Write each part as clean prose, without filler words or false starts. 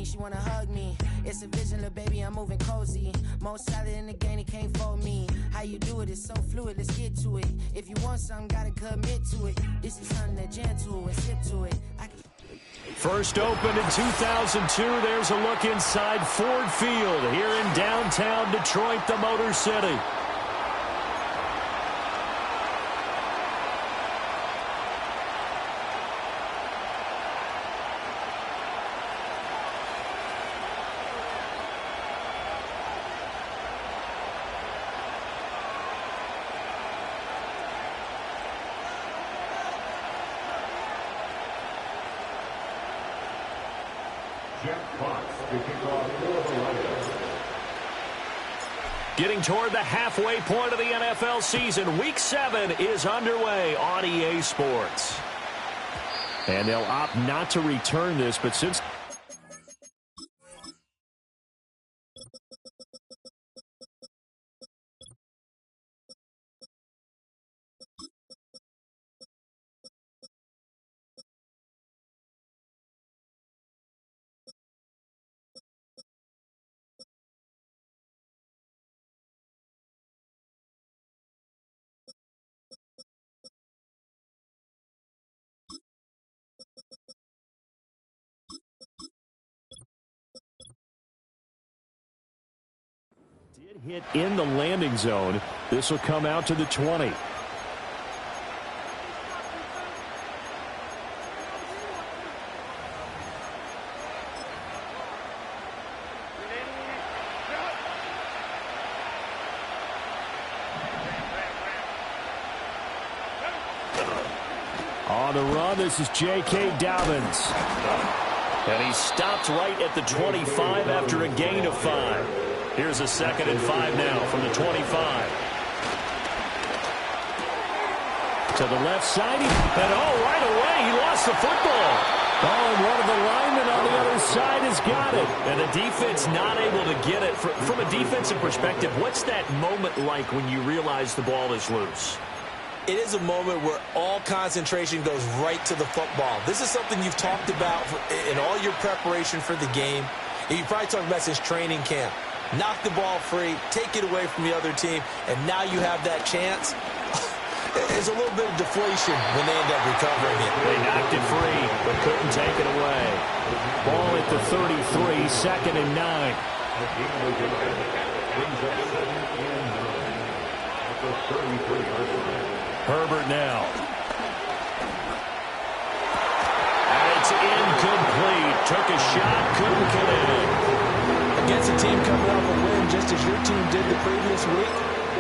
she wanna hug me. It's a vision, little baby, I'm moving cozy. Most solid in the game, he can't fold me. How you do it, it's so fluid, let's get to it. If you want something, gotta commit to it. This is something that gentle and sip to it. First opened in 2002. There's a look inside Ford Field here in downtown Detroit, the Motor City. Getting toward the halfway point of the NFL season. Week 7 is underway on EA Sports. And they'll opt not to return this, but since... did hit in the landing zone. This will come out to the 20. On the run, this is J.K. Dobbins. And he stopped right at the 25 after a gain of 5. Here's a 2nd and 5 now from the 25. To the left side, and right away, he lost the football. And one of the linemen on the other side has got it. And the defense not able to get it. From a defensive perspective, what's that moment like when you realize the ball is loose? It is a moment where all concentration goes right to the football. This is something you've talked about in all your preparation for the game. And you probably talked about since training camp. Knock the ball free, take it away from the other team, and now you have that chance. There's a little bit of deflation when they end up recovering it. They knocked it free, but couldn't take it away. Ball at the 33, 2nd and 9. Herbert now. And it's incomplete. Took a shot, couldn't get it. Against a team coming off a win just as your team did the previous week,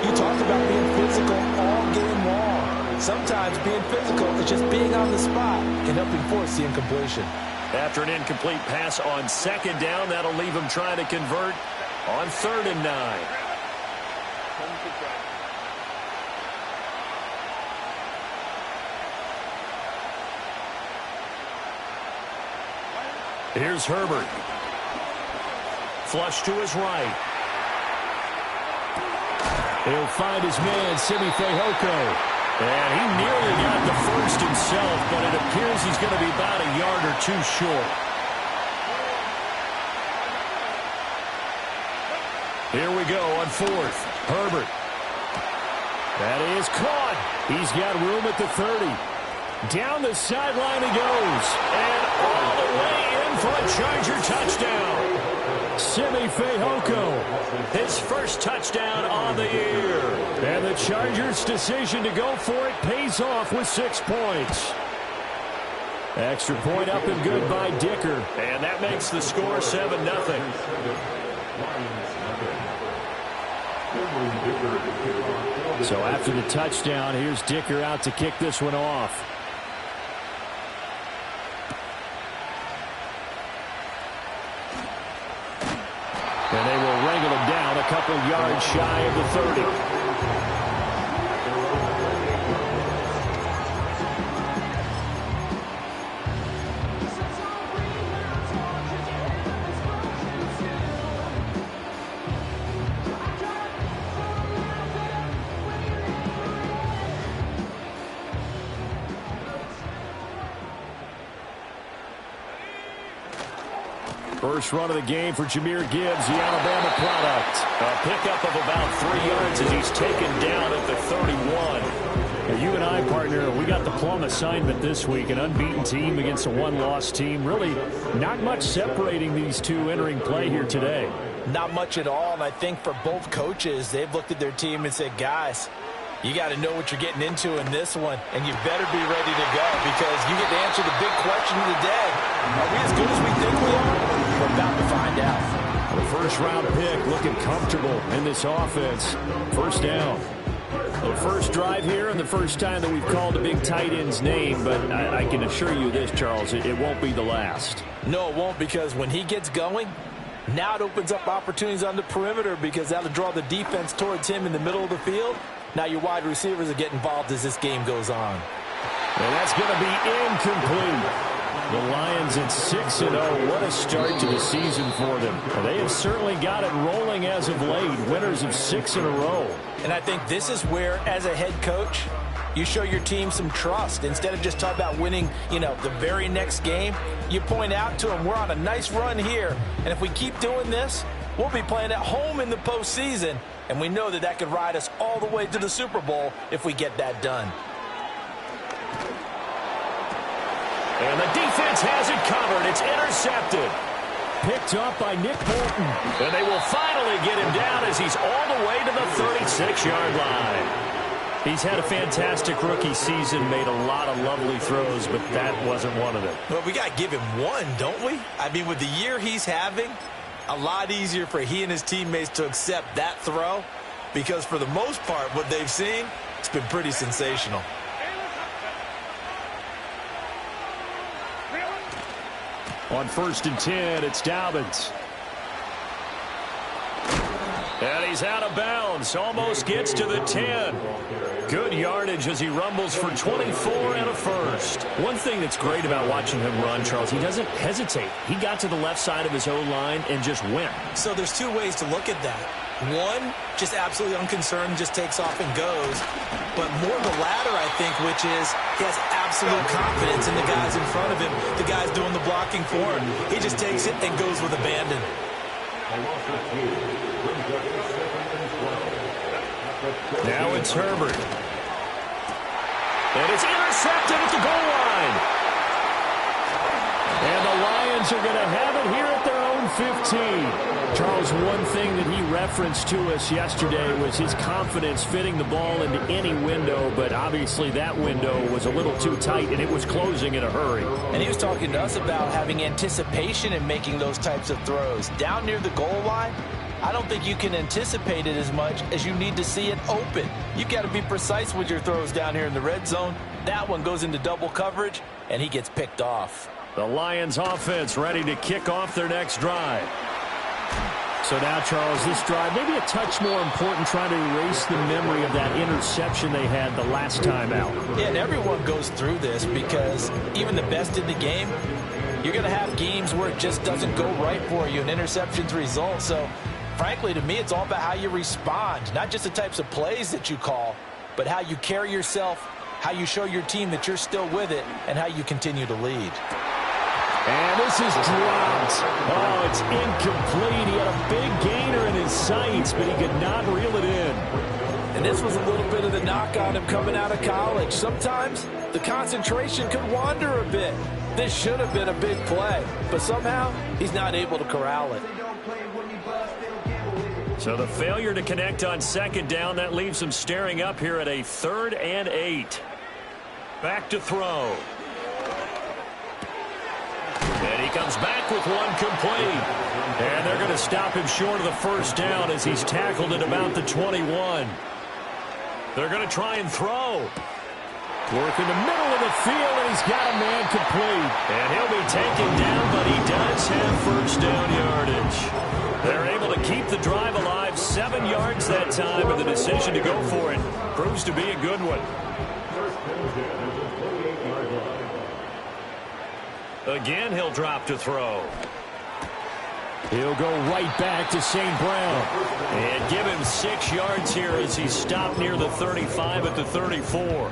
you talked about being physical all game long. Sometimes being physical is just being on the spot and helping force the incompletion. After an incomplete pass on 2nd down, that'll leave him trying to convert on 3rd and 9. Here's Herbert. Flush to his right. He'll find his man, Simi Fehoko. And he nearly got the first himself, but it appears he's going to be about a yard or 2 short. Here we go on 4th. Herbert. That is caught. He's got room at the 30. Down the sideline he goes. And all the way in for a Charger touchdown. Simi Fehoko, his first touchdown on the year. And the Chargers' decision to go for it pays off with 6 points. Extra point up and good by Dicker. And that makes the score 7-0. So after the touchdown, here's Dicker out to kick this one off. And they will wrangle him down a couple yards shy of the 30. First run of the game for Jahmyr Gibbs, the Alabama product. A pickup of about 3 yards as he's taken down at the 31. Now, you and I, partner, we got the plum assignment this week. An unbeaten team against a one-loss team. Really not much separating these two entering play here today. Not much at all, and I think for both coaches, they've looked at their team and said, guys, you got to know what you're getting into in this one, and you better be ready to go because you get to answer the big question of the day. Are we as good as we think we are? We're about to find out. The first-round pick looking comfortable in this offense. First down. The first drive here and the first time that we've called a big tight end's name, but I can assure you this, Charles, it won't be the last. No, it won't, because when he gets going, now it opens up opportunities on the perimeter because that'll draw the defense towards him in the middle of the field. Now your wide receivers will get involved as this game goes on. And that's going to be incomplete. The Lions at 6-0. What a start to the season for them. Well, they have certainly got it rolling as of late. Winners of 6 in a row. And I think this is where, as a head coach, you show your team some trust. Instead of just talking about winning, the very next game, you point out to them, we're on a nice run here. And if we keep doing this, we'll be playing at home in the postseason. And we know that could ride us all the way to the Super Bowl if we get that done. And the defense has it covered. It's intercepted. Picked up by Nick Bolton. And they will finally get him down as he's all the way to the 36-yard line. He's had a fantastic rookie season, made a lot of lovely throws, but that wasn't one of them. Well, we got to give him one, don't we? I mean, with the year he's having, a lot easier for he and his teammates to accept that throw because for the most part, what they've seen, it's been pretty sensational. On 1st and 10, it's Dobbins. And he's out of bounds. Almost gets to the 10. Good yardage as he rumbles for 24 and a first. One thing that's great about watching him run, Charles, he doesn't hesitate. He got to the left side of his O-line and just went. So there's two ways to look at that. One, just absolutely unconcerned, just takes off and goes. But more the latter, I think, which is he has absolute confidence in the guys in front of him, the guys doing the blocking for him. He just takes it and goes with abandon. Now it's Herbert. And it's intercepted at the goal line. And the Lions are going to have it here at their own 15. Charles, one thing that he referenced to us yesterday was his confidence fitting the ball into any window, but obviously that window was a little too tight, and it was closing in a hurry. And he was talking to us about having anticipation in making those types of throws. Down near the goal line, I don't think you can anticipate it as much as you need to see it open. You've got to be precise with your throws down here in the red zone. That one goes into double coverage, and he gets picked off. The Lions offense ready to kick off their next drive. So now, Charles, this drive maybe a touch more important, trying to erase the memory of that interception they had the last time out. Yeah, and everyone goes through this because even the best in the game, you're going to have games where it just doesn't go right for you, and interceptions result. So, frankly, to me, it's all about how you respond, not just the types of plays that you call, but how you carry yourself, how you show your team that you're still with it, and how you continue to lead. And this is dropped. Oh, it's incomplete. He had a big gainer in his sights, but he could not reel it in. And this was a little bit of the knock on him coming out of college. Sometimes the concentration could wander a bit. This should have been a big play, but somehow he's not able to corral it. So the failure to connect on 2nd down, that leaves him staring up here at a 3rd and 8. Back to throw. And he comes back with one complete. And they're going to stop him short of the 1st down as he's tackled at about the 21. They're going to try and throw. Work in the middle of the field, and he's got a man complete. And he'll be taken down, but he does have 1st down yardage. They're able to keep the drive alive, 7 yards that time, and the decision to go for it proves to be a good one. Again, he'll drop to throw. He'll go right back to St. Brown. And give him 6 yards here as he's stopped near the 35 at the 34.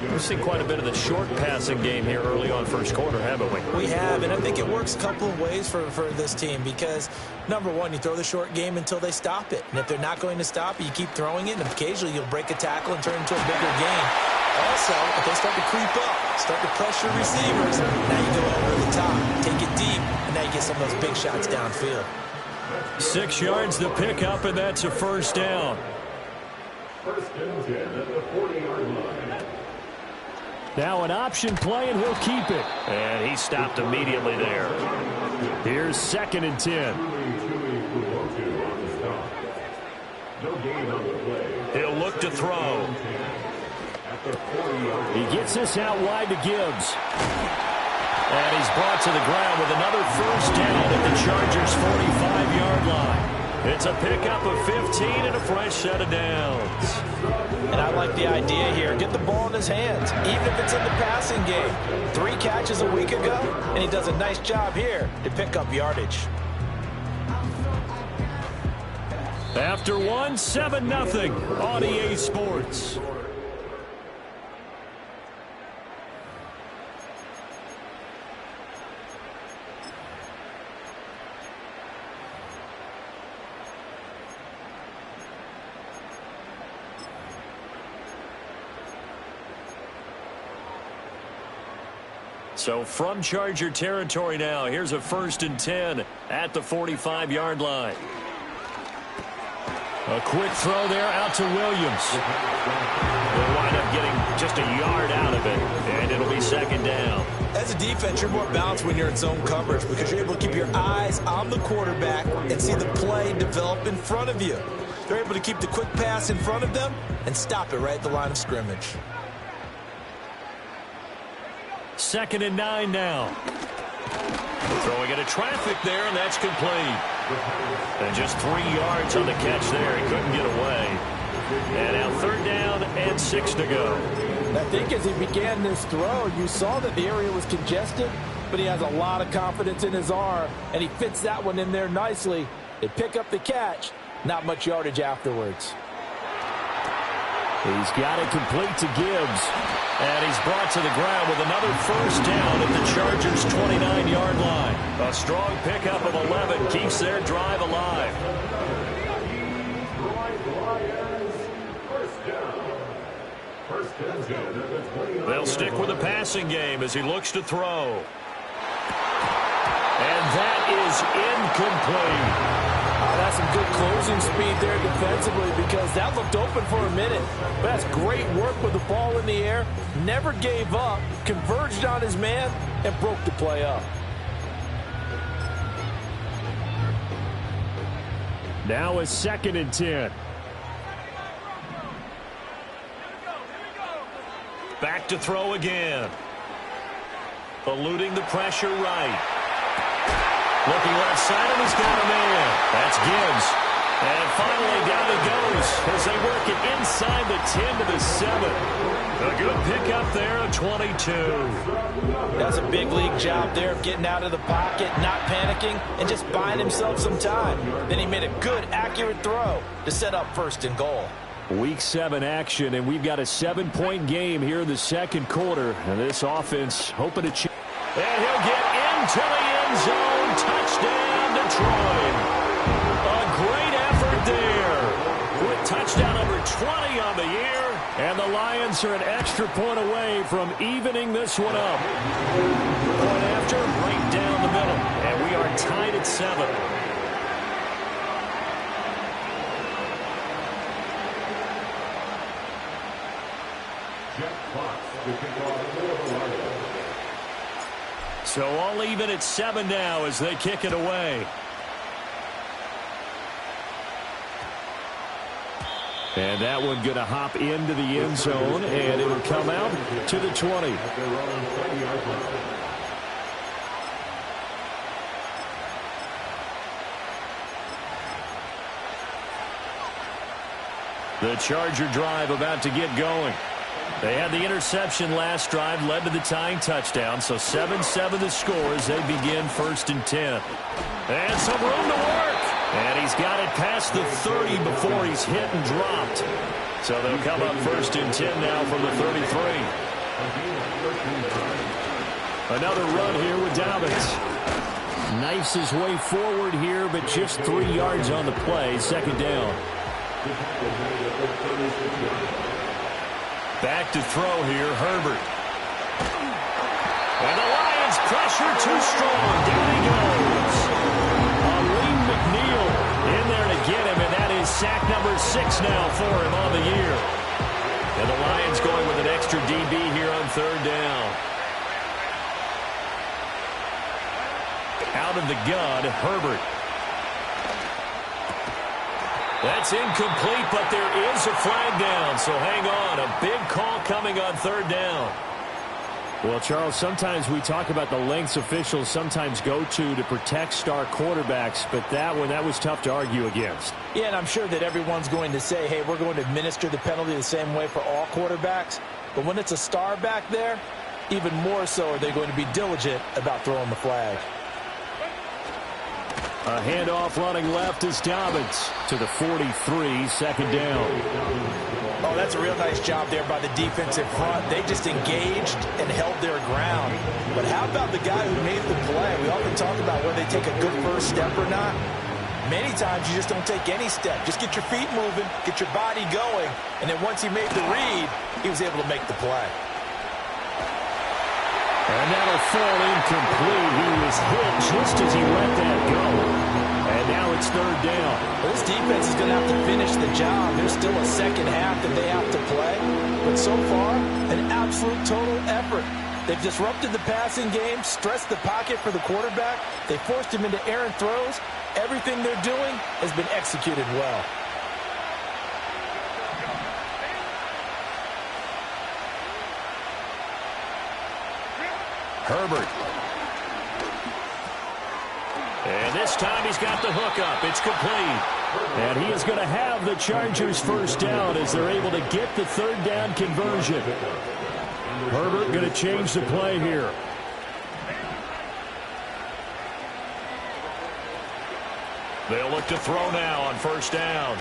We've seen quite a bit of the short passing game here early on first quarter, haven't we? We have, and I think it works a couple of ways for this team because, number one, you throw the short game until they stop it. And if they're not going to stop it, you keep throwing it, and occasionally you'll break a tackle and turn it into a bigger game. Also, if they start to creep up, start to pressure receivers, now you go over the top, take it deep, and now you get some of those big shots downfield. 6 yards the pickup, and that's a first down. First and 10 at the 40-yard line. Now an option play, and he'll keep it. And he stopped immediately there. Here's 2nd and 10. He'll look to throw. He gets this out wide to Gibbs. And he's brought to the ground with another first down at the Chargers' 45-yard line. It's a pickup of 15 and a fresh set of downs. And I like the idea here. Get the ball in his hands, even if it's in the passing game. 3 catches a week ago, and he does a nice job here to pick up yardage. After 1, 7-0 on EA Sports. So from Charger territory now, here's a 1st and 10 at the 45-yard line. A quick throw there out to Williams. They'll wind up getting just a yard out of it, and it'll be 2nd down. As a defense, you're more balanced when you're in zone coverage because you're able to keep your eyes on the quarterback and see the play develop in front of you. They're able to keep the quick pass in front of them and stop it right at the line of scrimmage. 2nd and 9 now. Throwing into traffic there, and that's complete. And just 3 yards on the catch there. He couldn't get away. And now 3rd down and 6 to go. I think as he began this throw, you saw that the area was congested, but he has a lot of confidence in his arm, and he fits that one in there nicely. They pick up the catch, not much yardage afterwards. He's got it complete to Gibbs. And he's brought to the ground with another first down at the Chargers' 29-yard line. A strong pickup of 11 keeps their drive alive. They'll stick with the passing game as he looks to throw. And that is incomplete. That's some good closing speed there defensively because that looked open for a minute. But that's great work with the ball in the air. Never gave up, converged on his man, and broke the play up. Now a 2nd and 10. Back to throw again. Eluding the pressure right. Looking left side, and he's got a man. That's Gibbs. And finally down he goes as they work it inside the 10 to the 7. A good pickup there at 22. That's a big league job there of getting out of the pocket, not panicking, and just buying himself some time. Then he made a good, accurate throw to set up 1st and goal. Week 7 action, and we've got a 7-point game here in the 2nd quarter. And this offense hoping to change. And he'll get into the end zone. Touchdown, Detroit. A great effort there. With touchdown number 20 on the year. And the Lions are an extra point away from evening this one up. Point after, right down the middle. And we are tied at 7. So all even at 7 now as they kick it away. And that one going to hop into the end zone, and it'll come out to the 20. The Charger drive about to get going. They had the interception last drive, led to the tying touchdown. So 7-7 the score as they begin 1st and 10. And some room to work. And he's got it past the 30 before he's hit and dropped. So they'll come up 1st and 10 now from the 33. Another run here with Dobbins. Knifes his way forward here, but just 3 yards on the play. 2nd down. Back to throw here, Herbert. And the Lions pressure too strong. Down he goes. Aleem McNeil in there to get him, and that is sack number 6 now for him on the year. And the Lions going with an extra DB here on 3rd down. Out of the gun, Herbert. That's incomplete, but there is a flag down, so hang on. A big call coming on 3rd down. Well, Charles, sometimes we talk about the lengths officials sometimes go to protect star quarterbacks, but that one, that was tough to argue against. Yeah, and I'm sure that everyone's going to say, hey, we're going to administer the penalty the same way for all quarterbacks. But when it's a star back there, even more so are they going to be diligent about throwing the flag. A handoff running left is Dobbins to the 43, 2nd down. Oh, that's a real nice job there by the defensive front. They just engaged and held their ground. But how about the guy who made the play? We often talk about whether they take a good first step or not. Many times you just don't take any step. Just get your feet moving, get your body going, and then once he made the read, he was able to make the play. And that'll fall incomplete. He was hit just as he let that go. And now it's 3rd down. Well, this defense is going to have to finish the job. There's still a second half that they have to play. But so far, an absolute total effort. They've disrupted the passing game, stressed the pocket for the quarterback. They forced him into errant throws. Everything they're doing has been executed well. Herbert. And this time he's got the hook up. It's complete. And he is going to have the Chargers 1st down as they're able to get the 3rd down conversion. Herbert going to change the play here. They'll look to throw now on 1st down.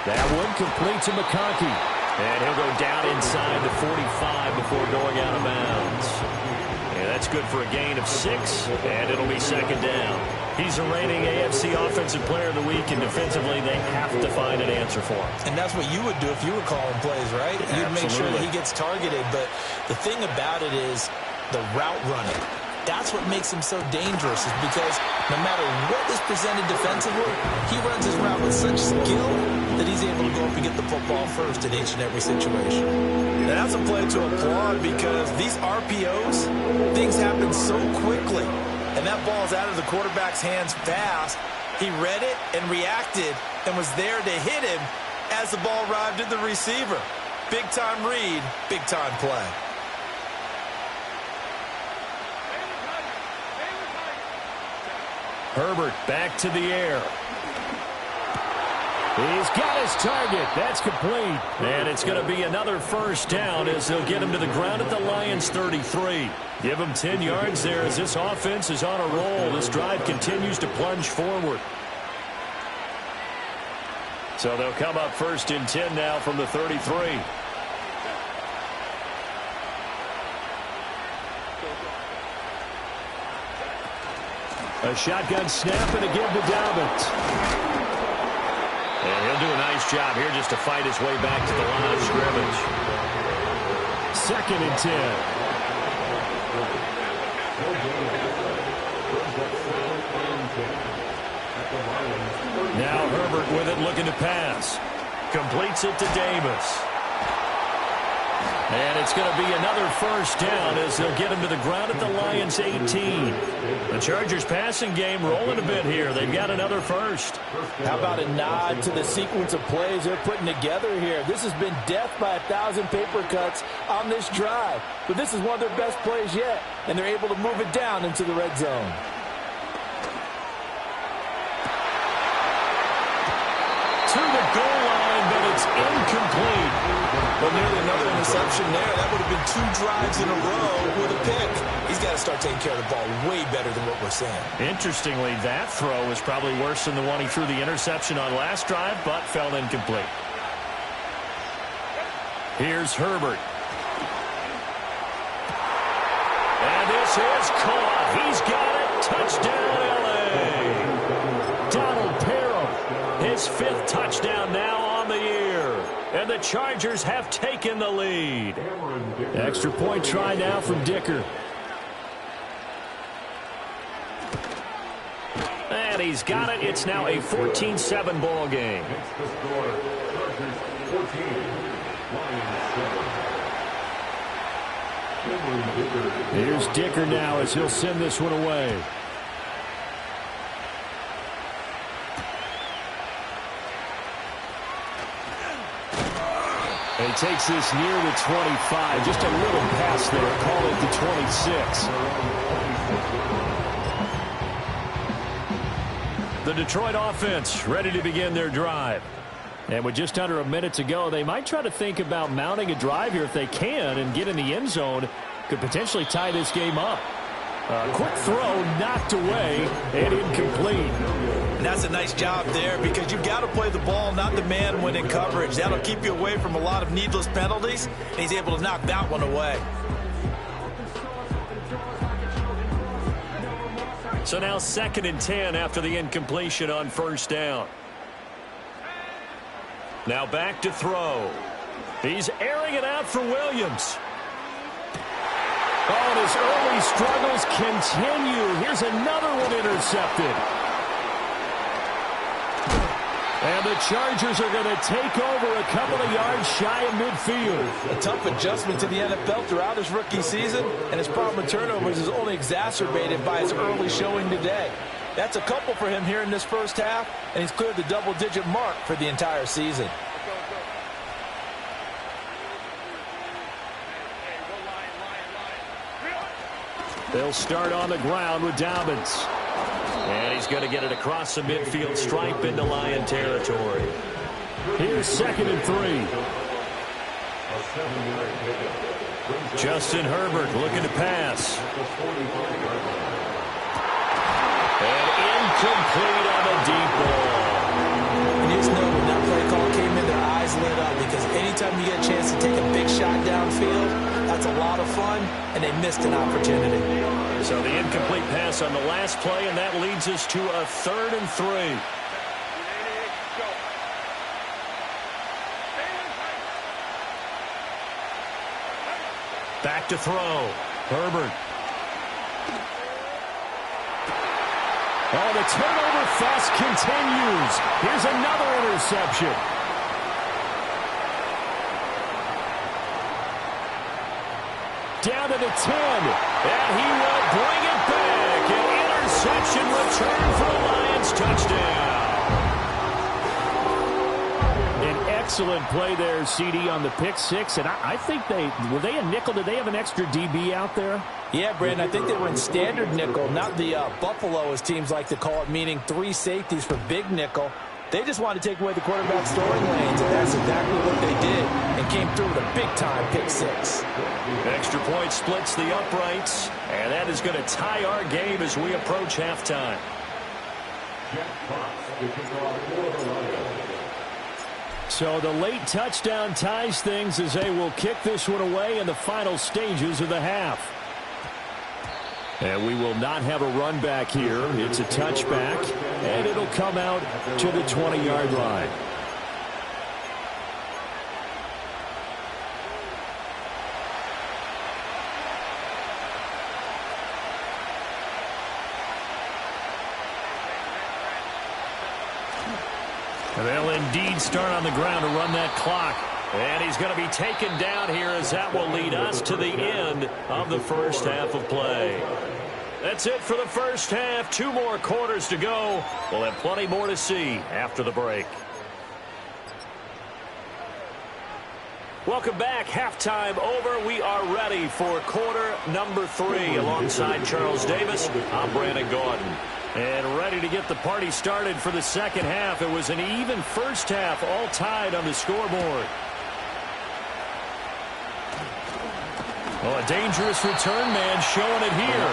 That one complete to McConkey. And he'll go down inside the 45 before going out of bounds. And that's good for a gain of 6, and it'll be 2nd down. He's a reigning AFC Offensive Player of the Week, and defensively they have to find an answer for him. And that's what you would do if you were calling plays, right? You'd make sure that he gets targeted. But the thing about it is the route running. That's what makes him so dangerous, is because no matter what is presented defensively, he runs his route with such skill that he's able to go up and get the football first in each and every situation. And that's a play to applaud, because these RPOs, things happen so quickly. And that ball's out of the quarterback's hands fast. He read it and reacted and was there to hit him as the ball arrived at the receiver. Big-time read, big-time play. Herbert back to the air. He's got his target. That's complete. And it's going to be another 1st down as they'll get him to the ground at the Lions 33. Give him 10 yards there as this offense is on a roll. This drive continues to plunge forward. So they'll come up 1st and 10 now from the 33. A shotgun snap and a give to Dobbins. And he'll do a nice job here just to fight his way back to the line of scrimmage. 2nd and 10. Now Herbert with it, looking to pass. Completes it to Davis. And it's going to be another 1st down as they'll get him to the ground at the Lions 18. The Chargers passing game rolling a bit here. They've got another 1st. How about a nod to the sequence of plays they're putting together here? This has been death by 1,000 paper cuts on this drive. But this is one of their best plays yet, and they're able to move it down into the red zone. To the goal line, but it's incomplete. Well, nearly another interception there. That would have been 2 drives in a row with a pick. He's got to start taking care of the ball way better than what we're saying. Interestingly, that throw was probably worse than the one he threw the interception on last drive, but fell incomplete. Here's Herbert. And this is caught. He's got it. Touchdown, L.A. Donald Parham, his 5th touchdown now on the year. And the Chargers have taken the lead. Extra point try now from Dicker. And he's got it. It's now a 14-7 ball game. Here's Dicker now as he'll send this one away. And he takes this near the 25. Just a little pass there. Call it the 26. The Detroit offense ready to begin their drive. And with just under a minute to go, they might try to think about mounting a drive here if they can and get in the end zone. Could potentially tie this game up. Quick throw knocked away and incomplete. And that's a nice job there because you've got to play the ball, not the man when in coverage. That'll keep you away from a lot of needless penalties, and he's able to knock that one away. So now 2nd and 10 after the incompletion on 1st down. Now back to throw. He's airing it out for Williams. Oh, and his early struggles continue. Here's another one intercepted. And the Chargers are going to take over a couple of yards shy of midfield. A tough adjustment to the NFL throughout his rookie season, and his problem with turnovers is only exacerbated by his early showing today. That's a couple for him here in this first half, and he's cleared the double-digit mark for the entire season. They'll start on the ground with Dobbins. And he's going to get it across the midfield stripe into Lion territory. Here's 2nd and 3. Justin Herbert looking to pass. And incomplete on the deep ball. And you just know when that play call came in, their eyes lit up because anytime you get a chance to take a big shot downfield, that's a lot of fun, and they missed an opportunity. So the incomplete pass on the last play, and that leads us to a 3rd and 3. Back to throw. Herbert. Oh, the turnover fest continues. Here's another interception. Down to the 10. And he will bring it back. An interception return for the Lions touchdown. An excellent play there, CD, on the pick 6. And I think were they a nickel? Did they have an extra DB out there? Yeah, Brandon, I think they were in standard nickel, not the Buffalo, as teams like to call it, meaning 3 safeties for big nickel. They just wanted to take away the quarterback's throwing lanes, and that's exactly what they did, and came through with a big-time pick 6. Extra point splits the uprights, and that is going to tie our game as we approach halftime. So the late touchdown ties things as they will kick this one away in the final stages of the half. And we will not have a run back here. It's a touchback, and it'll come out to the 20-yard line. And they'll indeed start on the ground to run that clock. And he's going to be taken down here as that will lead us to the end of the first half of play. That's it for the first half. 2 more quarters to go. We'll have plenty more to see after the break. Welcome back. Halftime over. We are ready for quarter number 3. Alongside Charles Davis, I'm Brandon Gordon. And ready to get the party started for the second half. It was an even first half, all tied on the scoreboard. Oh, a dangerous return man showing it here.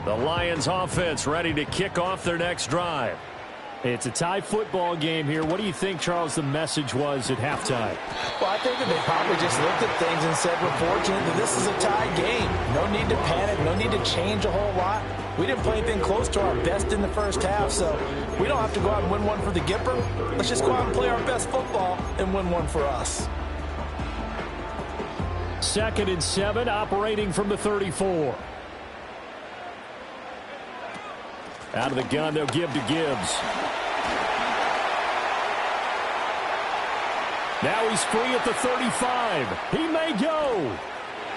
The Lions offense ready to kick off their next drive. It's a tie football game here. What do you think, Charles, the message was at halftime? Well, I think that they probably just looked at things and said, we're fortunate that this is a tie game. No need to panic. No need to change a whole lot. We didn't play anything close to our best in the first half, so we don't have to go out and win one for the Gipper. Let's just go out and play our best football and win one for us. 2nd and 7, operating from the 34. Out of the gun, they'll give to Gibbs. Now he's free at the 35. He may go.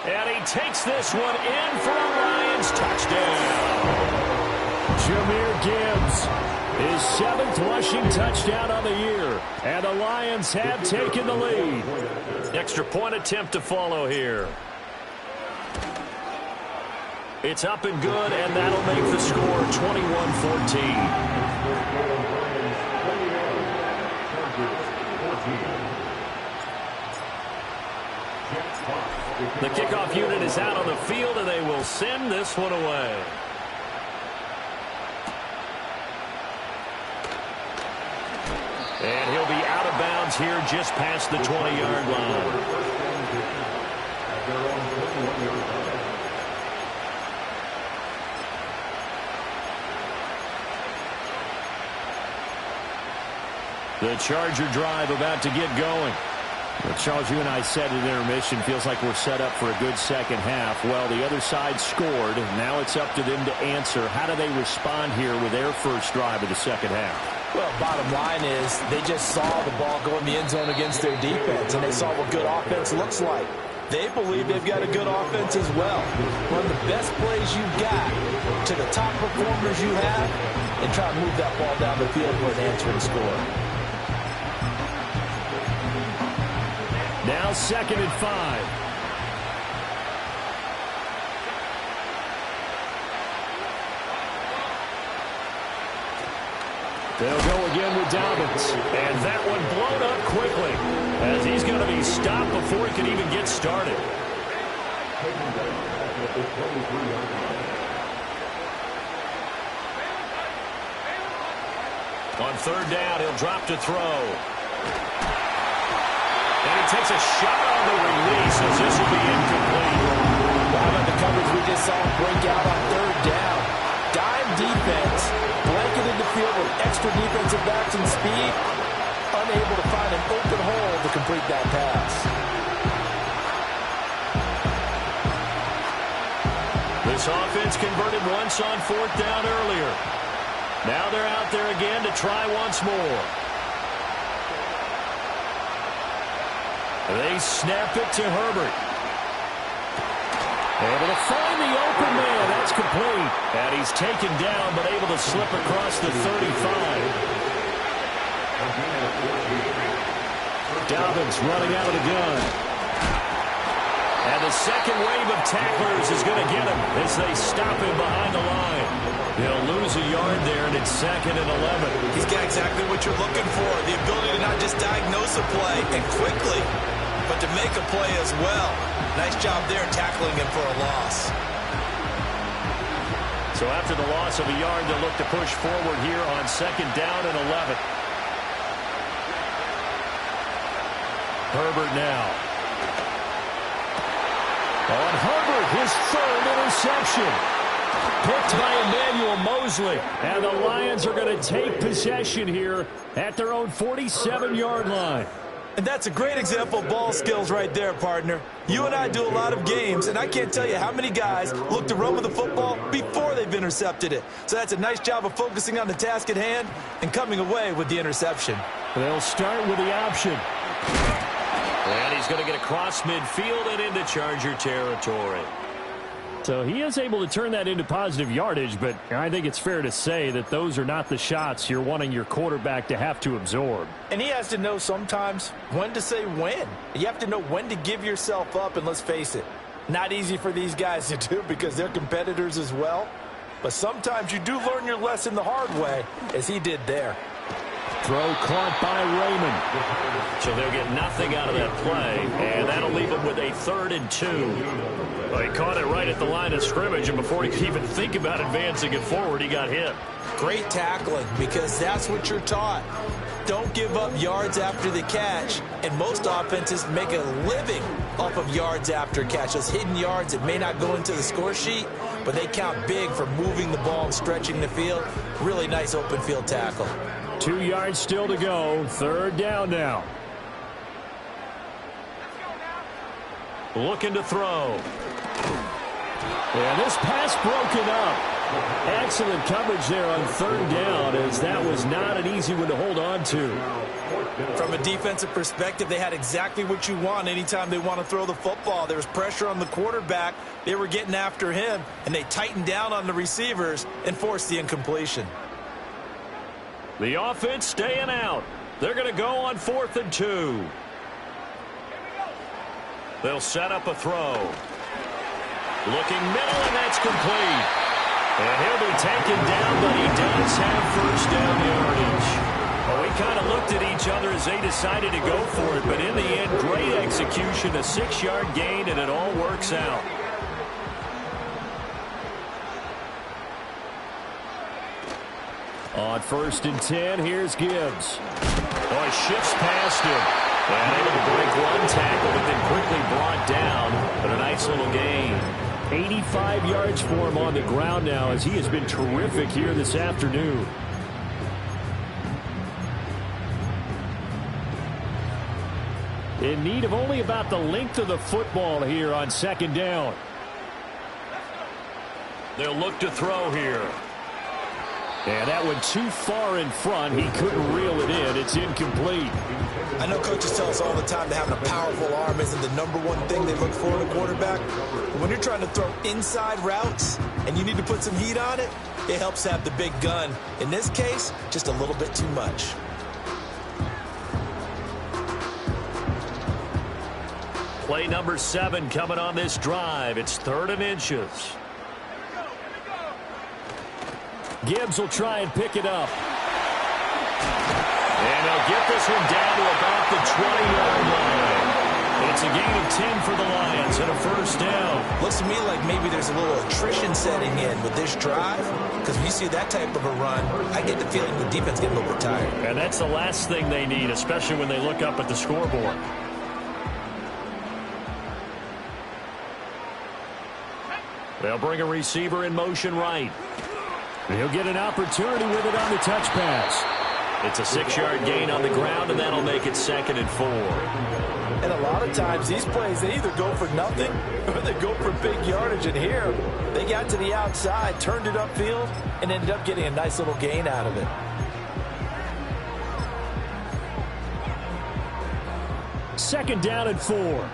And he takes this one in for a Lions touchdown. Jahmyr Gibbs, his 7th rushing touchdown on the year. And the Lions have taken the lead. Extra point attempt to follow here. It's up and good, and that'll make the score 21-14. The kickoff unit is out on the field, and they will send this one away. And he'll be out of bounds here just past the 20-yard line. The Charger drive about to get going. Well, Charles, you and I said at intermission, feels like we're set up for a good second half. Well, the other side scored. Now it's up to them to answer. How do they respond here with their first drive of the second half? Well, bottom line is they just saw the ball go in the end zone against their defense, and they saw what good offense looks like. They believe they've got a good offense as well. Run the best plays you've got to the top performers you have and try to move that ball down the field for an answering score. Now 2nd and 5. They'll go again with Dobbins. And that one blown up quickly as he's going to be stopped before he can even get started. On 3rd down, he'll drop to throw. And he takes a shot on the release as this will be incomplete. How about the coverage we just saw break out on 3rd down? Dime defense, blanketed the field with extra defensive backs and speed, unable to find an open hole to complete that pass. This offense converted once on 4th down earlier. Now they're out there again to try once more. They snap it to Herbert. Able to find the open man. That's complete. And he's taken down, but able to slip across the 35. Dobbins running out of the gun. And the second wave of tacklers is going to get him as they stop him behind the line. He'll lose a yard there, and it's 2nd and 11. He's got exactly what you're looking for, the ability to not just diagnose a play and quickly, but to make a play as well. Nice job there tackling him for a loss. So after the loss of a yard, they'll look to push forward here on 2nd down and 11. Herbert now. On Herbert, his 3rd interception. Picked by Emmanuel Mosley. And the Lions are going to take possession here at their own 47-yard line. And that's a great example of ball skills right there, partner. You and I do a lot of games, and I can't tell you how many guys look to run with the football before they've intercepted it. So that's a nice job of focusing on the task at hand and coming away with the interception. They'll start with the option. And he's going to get across midfield and into Charger territory. So he is able to turn that into positive yardage, but I think it's fair to say that those are not the shots you're wanting your quarterback to have to absorb. And he has to know sometimes when to say when. You have to know when to give yourself up, and let's face it, Not easy for these guys to do because they're competitors as well. But sometimes you do learn your lesson the hard way, as he did there. Throw caught by Raymond. So they'll get nothing out of that play, and that'll leave them with a 3rd and 2. Well, he caught it right at the line of scrimmage, and before he could even think about advancing it forward, he got hit. Great tackling, because that's what you're taught. Don't give up yards after the catch, and most offenses make a living off of yards after catch. Those hidden yards that may not go into the score sheet, but they count big for moving the ball and stretching the field. Really nice open field tackle. 2 yards still to go. 3rd down now. Looking to throw. And this pass broken up. Excellent coverage there on 3rd down, as that was not an easy one to hold on to. From a defensive perspective, they had exactly what you want anytime they want to throw the football. There was pressure on the quarterback. They were getting after him, and they tightened down on the receivers and forced the incompletion. The offense staying out. They're going to go on 4th and 2. They'll set up a throw. Looking middle, and that's complete. And he'll be taken down, but he does have 1st down yardage. Well, we kind of looked at each other as they decided to go for it, but in the end, great execution, a 6-yard gain, and it all works out. On 1st and 10, here's Gibbs. Boy, shifts past him. And able to break one tackle, but then quickly brought down. But a nice little gain. 85 yards for him on the ground now, as he has been terrific here this afternoon. In need of only about the length of the football here on 2nd down. They'll look to throw here. And that went too far in front. He couldn't reel it in. It's incomplete. I know coaches tell us all the time that having a powerful arm isn't the #1 thing they look for in a quarterback. But when you're trying to throw inside routes and you need to put some heat on it, it helps have the big gun. In this case, just a little bit too much. Play number 7 coming on this drive. It's 3rd and inches. Gibbs will try and pick it up. And they'll get this one down to about the 20-yard line. It's a gain of 10 for the Lions and a 1st down. Looks to me like maybe there's a little attrition setting in with this drive, because when you see that type of a run, I get the feeling the defense getting a little bit tired. And that's the last thing they need, especially when they look up at the scoreboard. They'll bring a receiver in motion right. He'll get an opportunity with it on the touch pass. It's a 6-yard gain on the ground, and that'll make it 2nd and 4. And a lot of times these plays, they either go for nothing or they go for big yardage. And here, they got to the outside, turned it upfield, and ended up getting a nice little gain out of it. Second down and 4.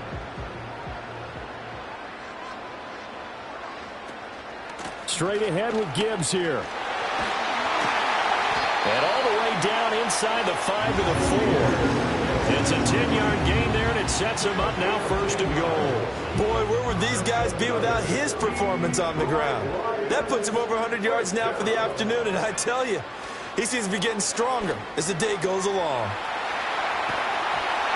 Straight ahead with Gibbs here. And all the way down inside the 5 to the 4. It's a 10-yard gain there, and it sets him up now 1st and goal. Boy, where would these guys be without his performance on the ground? That puts him over 100 yards now for the afternoon, and I tell you, he seems to be getting stronger as the day goes along.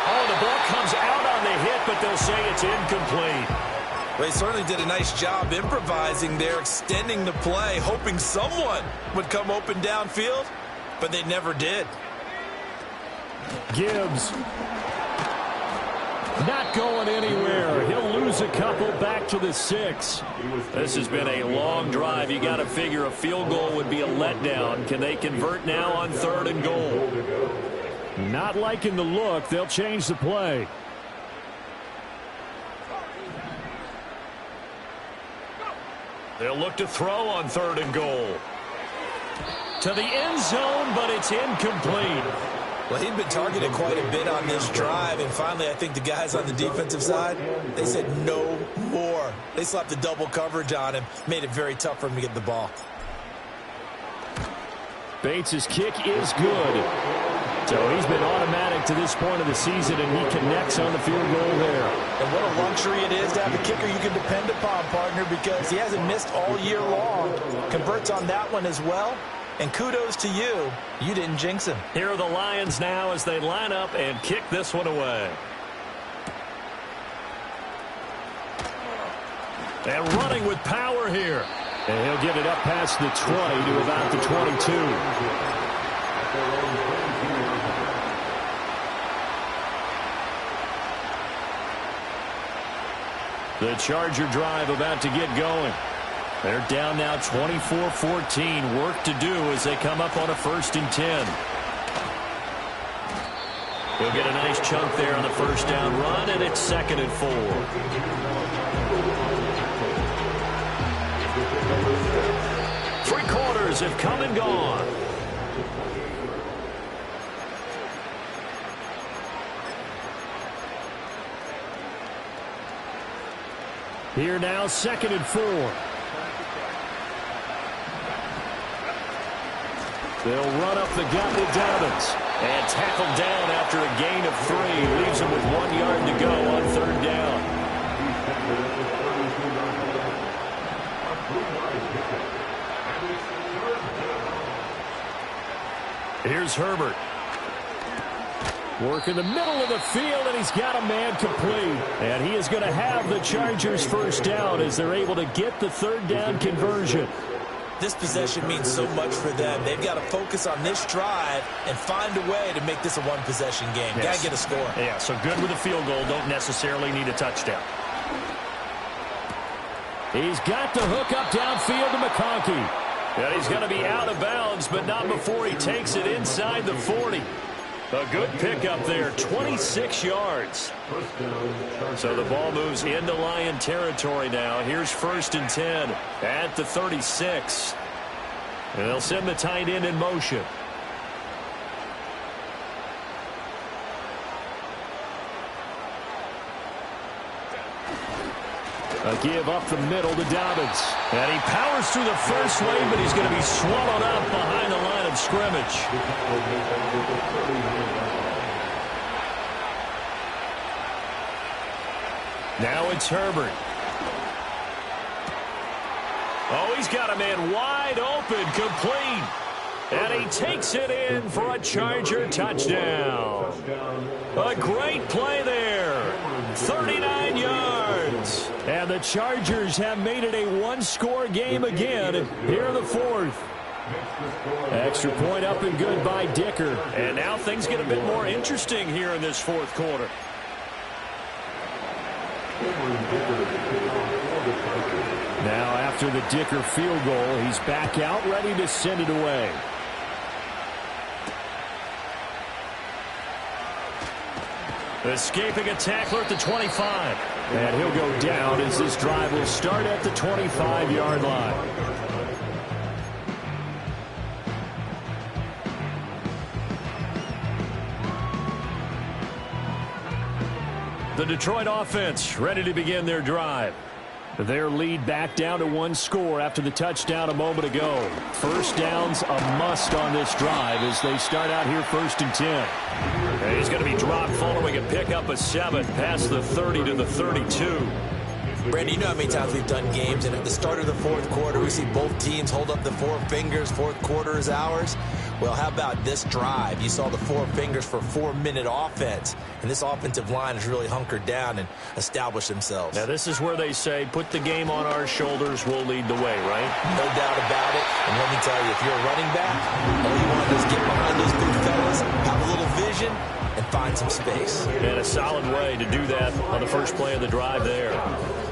Oh, the ball comes out on the hit, but they'll say it's incomplete. Well, he certainly did a nice job improvising there, extending the play, hoping someone would come open downfield, but they never did. Gibbs not going anywhere. He'll lose a couple back to the 6. This has been a long drive. You got to figure a field goal would be a letdown. Can they convert now on 3rd and goal? Not liking the look. They'll change the play. They'll look to throw on 3rd and goal. To the end zone, but it's incomplete. Well, he'd been targeted quite a bit on this drive, and finally I think the guys on the defensive side, they said no more. They slapped the double coverage on him, made it very tough for him to get the ball. Bates' kick is good. So he's been automatic to this point of the season, and he connects on the field goal there. And what a luxury it is to have a kicker you can depend upon, partner, because he hasn't missed all year long. Converts on that one as well. And kudos to you. You didn't jinx him. Here are the Lions now as they line up and kick this one away. And running with power here. And he'll get it up past the 20 to about the 22. The Charger drive about to get going. They're down now 24-14. Work to do as they come up on a 1st and 10. He'll get a nice chunk there on the first down run, and it's 2nd and 4. Three quarters have come and gone. Here now, 2nd and 4. They'll run up the gut with Dobbins. And tackled down after a gain of 3. Leaves him with 1 yard to go on 3rd down. Here's Herbert. Work in the middle of the field, and he's got a man complete. And he is going to have the Chargers' 1st down as they're able to get the 3rd down conversion. This possession means so much for them. They've got to focus on this drive and find a way to make this a one-possession game. Yes. Got to get a score. Yeah, so good with a field goal. Don't necessarily need a touchdown. He's got the hook up downfield to McConkey. And he's going to be out of bounds, but not before he takes it inside the 40. A good pickup there, 26 yards. So the ball moves into Lion territory now. Here's 1st and 10 at the 36. And they'll send the tight end in motion. A give up the middle to Dobbins. And he powers through the first lane, but he's going to be swallowed up behind the line of scrimmage. Now it's Herbert. Oh, he's got a man wide open, complete. And he takes it in for a Charger touchdown. A great play there. 39 yards. And the Chargers have made it a one-score game again. And here are the 4th. Extra point up and good by Dicker. And now things get a bit more interesting here in this 4th quarter. Now after the Dicker field goal, he's back out ready to send it away. Escaping a tackler at the 25. And he'll go down as this drive will start at the 25-yard line. The Detroit offense ready to begin their drive. Their lead back down to 1 score after the touchdown a moment ago. 1st down's a must on this drive as they start out here 1st and 10. And he's going to be dropped following a pickup of 7 past the 30 to the 32. Brandon, you know how many times we've done games, and at the start of the 4th quarter, we see both teams hold up the 4 fingers, 4th quarter is ours. Well, how about this drive? You saw the 4 fingers for 4-minute offense, and this offensive line has really hunkered down and established themselves. Now, this is where they say, put the game on our shoulders, we'll lead the way, right? No doubt about it. And let me tell you, if you're a running back, all you want to do is get behind those big fellas, have a little vision, and find some space. And a solid way to do that on the first play of the drive there.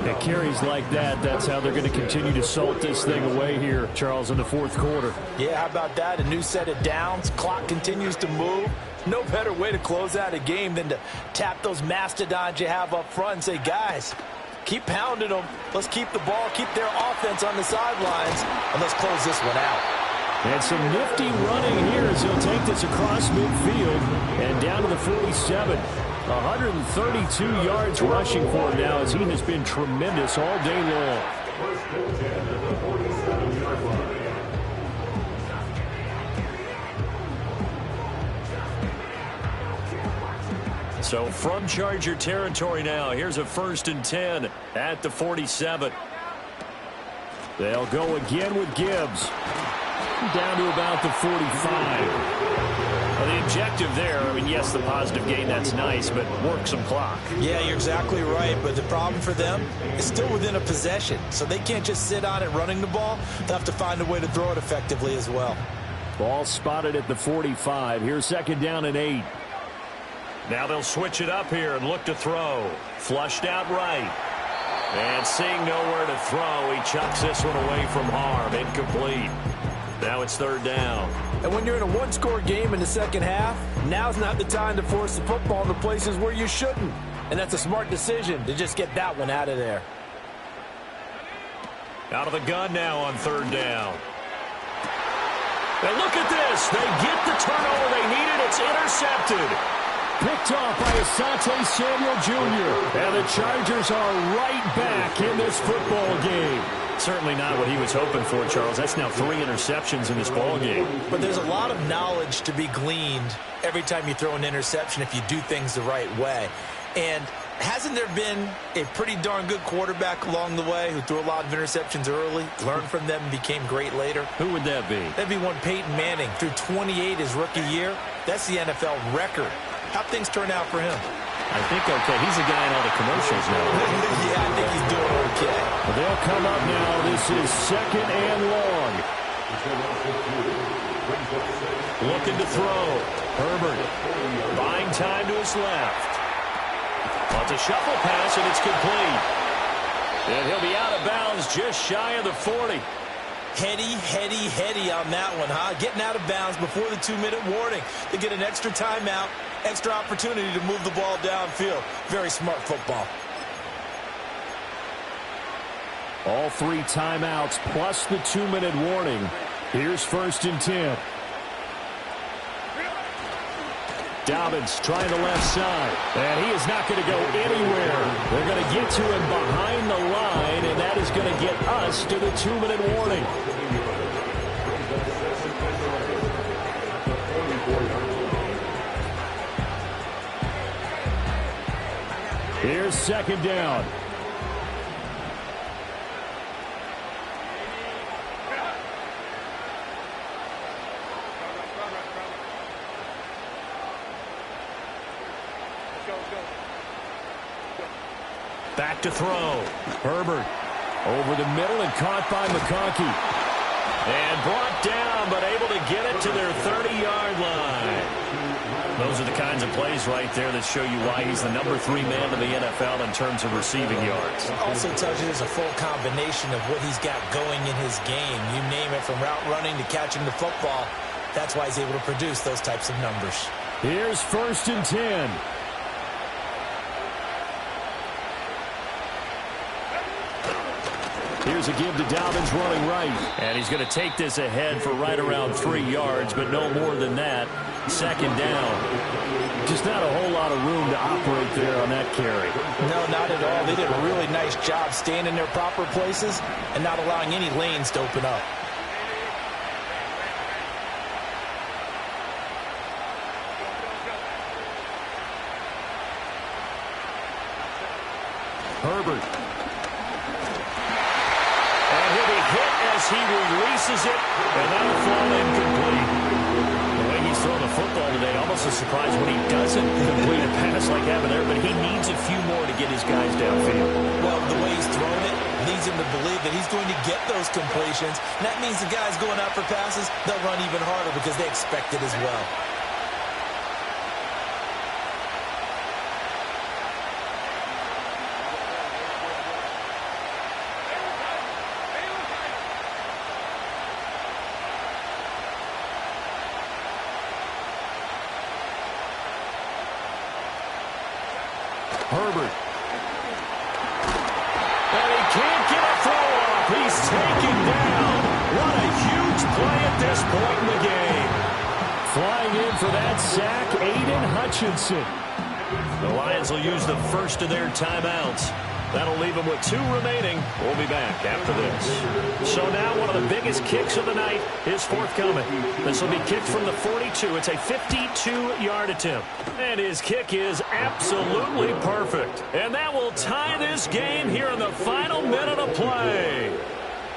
It carries like that. That's how they're going to continue to salt this thing away here, Charles, in the 4th quarter. Yeah, how about that? A new set of downs. Clock continues to move. No better way to close out a game than to tap those mastodons you have up front and say, guys, keep pounding them. Let's keep the ball, keep their offense on the sidelines, and let's close this one out. And some nifty running here as he'll take this across midfield and down to the 47. 132 yards rushing for him now as he has been tremendous all day long. So from Charger territory now, here's a 1st and 10 at the 47. They'll go again with Gibbs. Down to about the 45. Well, the objective there, I mean, yes, the positive gain, that's nice, but work some clock. Yeah, you're exactly right, but the problem for them is still within a possession, so they can't just sit on it running the ball. They'll have to find a way to throw it effectively as well. Ball spotted at the 45. Here's 2nd down and 8. Now they'll switch it up here and look to throw. Flushed out right. And seeing nowhere to throw, he chucks this one away from harm. Incomplete. Now it's 3rd down. And when you're in a one-score game in the second half, now's not the time to force the football into places where you shouldn't. And that's a smart decision to just get that one out of there. Out of the gun now on 3rd down. And look at this. They get the turnover they needed. It's intercepted. Picked off by Asante Samuel Jr. And the Chargers are right back in this football game. Certainly not what he was hoping for, Charles. That's now 3 interceptions in this ball game. But there's a lot of knowledge to be gleaned every time you throw an interception if you do things the right way. And hasn't there been a pretty darn good quarterback along the way who threw a lot of interceptions early, learned from them, and became great later? Who would that be? That'd be one Peyton Manning. Threw 28 his rookie year. That's the NFL record. How'd things turn out for him? I think okay. He's a guy in all the commercials now. Yeah, I think he's doing okay. They'll come up now. This is 2nd and long. Looking to throw. Herbert buying time to his left. Well, it's a shuffle pass, and it's complete. And he'll be out of bounds just shy of the 40. Heady on that one, huh? Getting out of bounds before the 2-minute warning. They get an extra timeout, extra opportunity to move the ball downfield. Very smart football. All 3 timeouts plus the 2-minute warning. Here's 1st and 10. Dobbins trying the left side. And he is not going to go anywhere. They're going to get to him behind the line, and that is going to get us to the 2-minute warning. Here's 2nd down. Back to throw. Herbert over the middle and caught by McConkey. And brought down, but able to get it to their 30-yard line. Those are the kinds of plays right there that show you why he's the number 3 man in the NFL in terms of receiving yards. Also tells you there's a full combination of what he's got going in his game. You name it, from route running to catching the football. That's why he's able to produce those types of numbers. Here's 1st and 10. Here's a give to Dobbins running right. And he's going to take this ahead for right around 3 yards, but no more than that. 2nd down. Just not a whole lot of room to operate there on that carry. No, not at all. They did a really nice job staying in their proper places and not allowing any lanes to open up. Herbert. And he'll be hit as he releases it, and that'll fall incomplete. The way he's throwing the football today, almost a surprise when he doesn't complete a pass like that there, but he needs a few more to get his guys downfield. Well, the way he's throwing it leads him to believe that he's going to get those completions. And that means the guys going out for passes, they'll run even harder because they expect it as well. Herbert. And he can't get a throw off. He's taken down. What a huge play at this point in the game. Flying in for that sack, Aiden Hutchinson. The Lions will use the first of their timeouts. That'll leave him with 2 remaining. We'll be back after this. So now one of the biggest kicks of the night is forthcoming. This will be kicked from the 42. It's a 52-yard attempt. And his kick is absolutely perfect. And that will tie this game here in the final minute of play.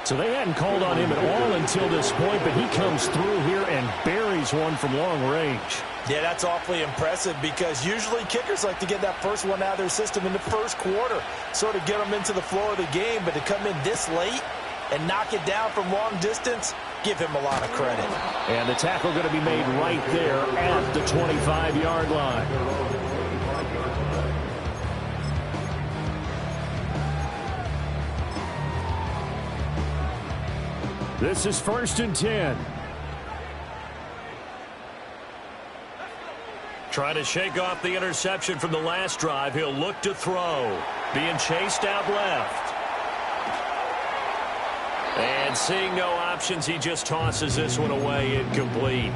So they hadn't called on him at all until this point, but he comes through here and buries one from long range. Yeah, that's awfully impressive because usually kickers like to get that first one out of their system in the first quarter, sort of get them into the flow of the game, but to come in this late and knock it down from long distance, give him a lot of credit. And the tackle going to be made right there at the 25-yard line. This is 1st and 10. Trying to shake off the interception from the last drive. He'll look to throw. Being chased out left. And seeing no options, he just tosses this one away incomplete.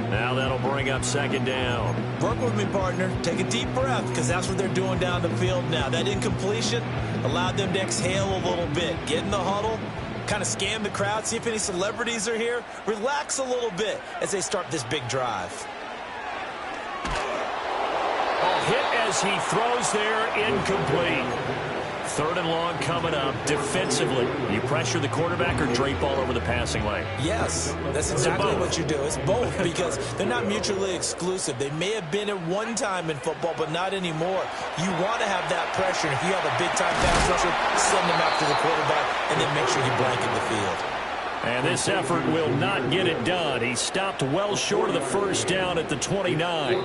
Now that'll bring up 2nd down. Work with me, partner. Take a deep breath because that's what they're doing down the field now. That incompletion allowed them to exhale a little bit. Get in the huddle. Kind of scan the crowd, see if any celebrities are here. Relax a little bit as they start this big drive. Hit as he throws there, incomplete. 3rd and long coming up defensively. You pressure the quarterback or drape all over the passing lane? Yes, that's exactly what you do. It's both because they're not mutually exclusive. They may have been at one time in football, but not anymore. You want to have that pressure. And if you have a big-time pass rusher, send them after the quarterback and then make sure you blanket the field. And this effort will not get it done. He stopped well short of the 1st down at the 29.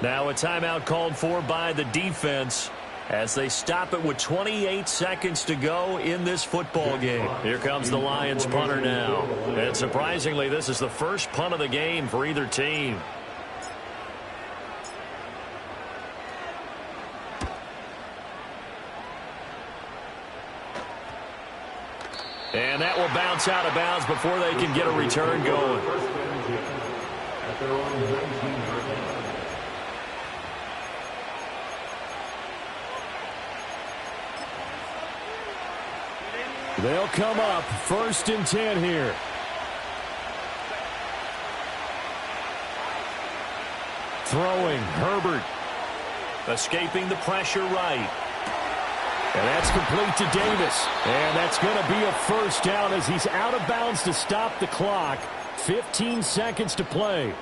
Now a timeout called for by the defense as they stop it with 28 seconds to go in this football game. Here comes the Lions punter now. And surprisingly, this is the first punt of the game for either team. And that will bounce out of bounds before they can get a return going. They'll come up 1st and 10 here. Throwing, Herbert. Escaping the pressure right. And that's complete to Davis. And that's going to be a 1st down as he's out of bounds to stop the clock. 15 seconds to play.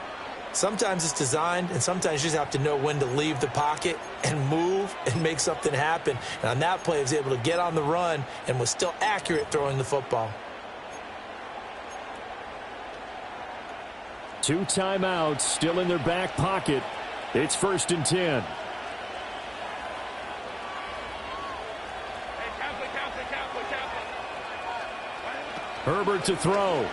Sometimes it's designed, and sometimes you just have to know when to leave the pocket and move and make something happen. And on that play, he was able to get on the run and was still accurate throwing the football. 2 timeouts still in their back pocket. It's 1st and 10. Herbert to throw.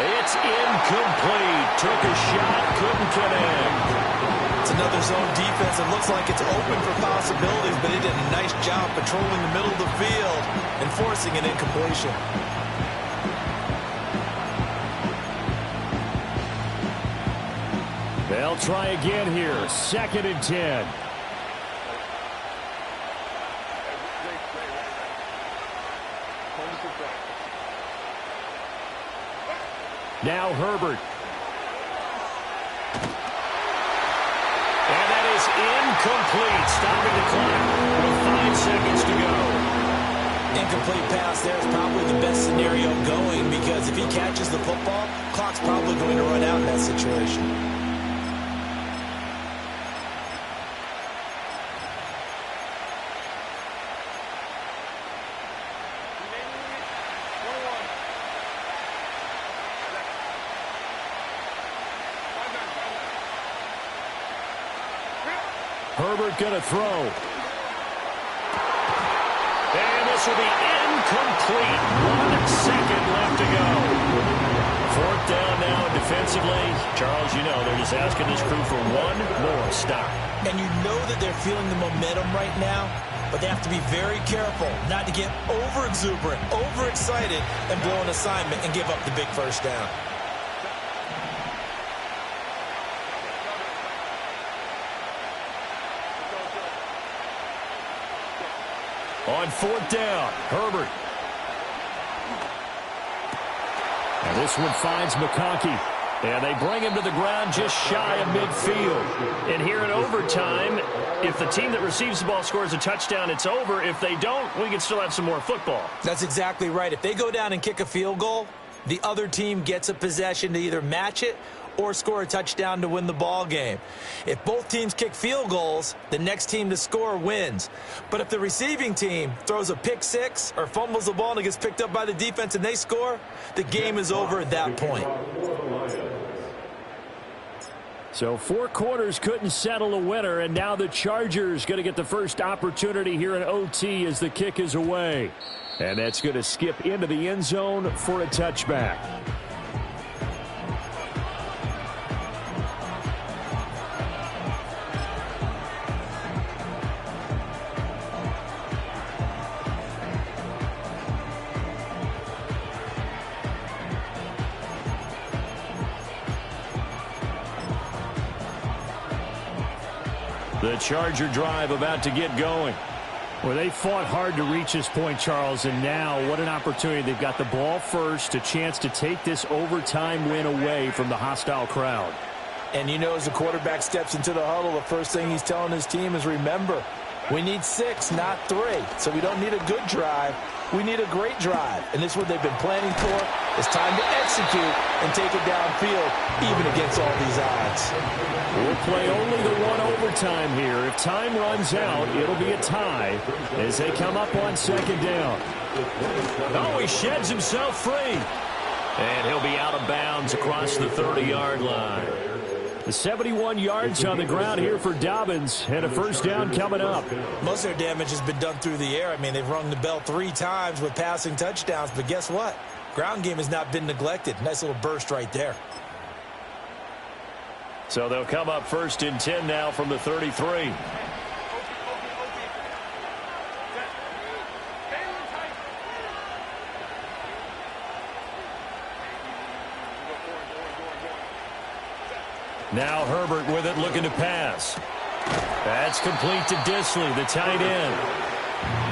It's incomplete. Took a shot, couldn't connect. It's another zone defense. It looks like it's open for possibilities, but it did a nice job patrolling the middle of the field and forcing an incompletion. They'll try again here. 2nd and 10. Now Herbert. And that is incomplete. Stopping the clock with 5 seconds to go. Incomplete pass there is probably the best scenario going because if he catches the football, clock's probably going to run out in that situation. Herbert going to throw. And this will be incomplete. 1 second left to go. 4th down now defensively. Charles, you know, they're just asking this crew for one more stop. And you know that they're feeling the momentum right now, but they have to be very careful not to get over-exuberant, over-excited, and blow an assignment and give up the big 1st down. On 4th down, Herbert. And this one finds McConkey. And they bring him to the ground just shy of midfield. And here in overtime, if the team that receives the ball scores a touchdown, it's over. If they don't, we can still have some more football. That's exactly right. If they go down and kick a field goal, the other team gets a possession to either match it or score a touchdown to win the ball game. If both teams kick field goals, the next team to score wins. But if the receiving team throws a pick six or fumbles the ball and it gets picked up by the defense and they score, the game is over at that point. So 4 quarters couldn't settle a winner, and now the Chargers going to get the first opportunity here in OT as the kick is away. And that's going to skip into the end zone for a touchback. The Charger drive about to get going. Well, they fought hard to reach this point, Charles, and now what an opportunity. They've got the ball first, a chance to take this overtime win away from the hostile crowd. And you know, as the quarterback steps into the huddle, the first thing he's telling his team is, remember, we need 6, not 3. So we don't need a good drive. We need a great drive. And this is what they've been planning for. It's time to execute and take it downfield, even against all these odds. We'll play only the one overtime here. If time runs out, it'll be a tie as they come up on 2nd down. Oh, he sheds himself free. And he'll be out of bounds across the 30-yard line. The 71 yards on the ground here for Dobbins, and a first down coming up. Most of their damage has been done through the air. I mean, they've rung the bell 3 times with passing touchdowns, but guess what? Ground game has not been neglected. Nice little burst right there. So they'll come up 1st and 10 now from the 33. Now Herbert with it, looking to pass. That's complete to Disley, the tight end.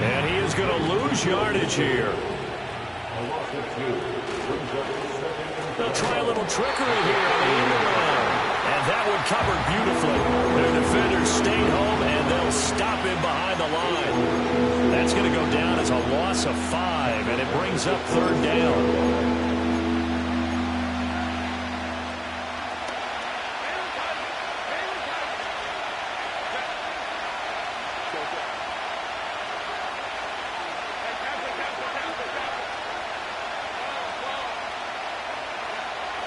And he is going to lose yardage here. They'll try a little trickery here on the end around. And that one covered beautifully. Their defenders stayed home, and they'll stop him behind the line. That's going to go down as a loss of 5, and it brings up 3rd down.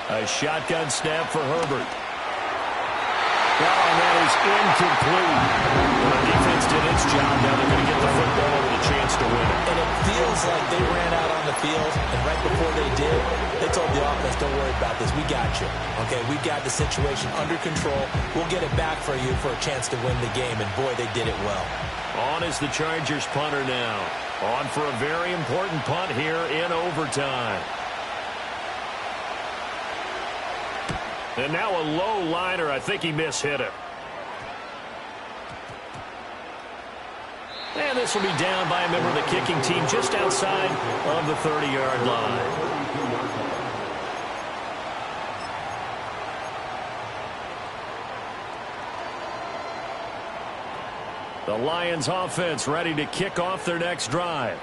A shotgun snap for Herbert. Oh, that is incomplete. The defense did its job. Now they're going to get the football with a chance to win it. And it feels like they ran out on the field, and right before they did, they told the offense, don't worry about this. We got you. Okay, we got the situation under control. We'll get it back for you for a chance to win the game, and boy, they did it well. On is the Chargers punter now. On for a very important punt here in overtime. And now a low liner. I think he mishit it. And this will be down by a member of the kicking team just outside of the 30-yard line. The Lions offense ready to kick off their next drive.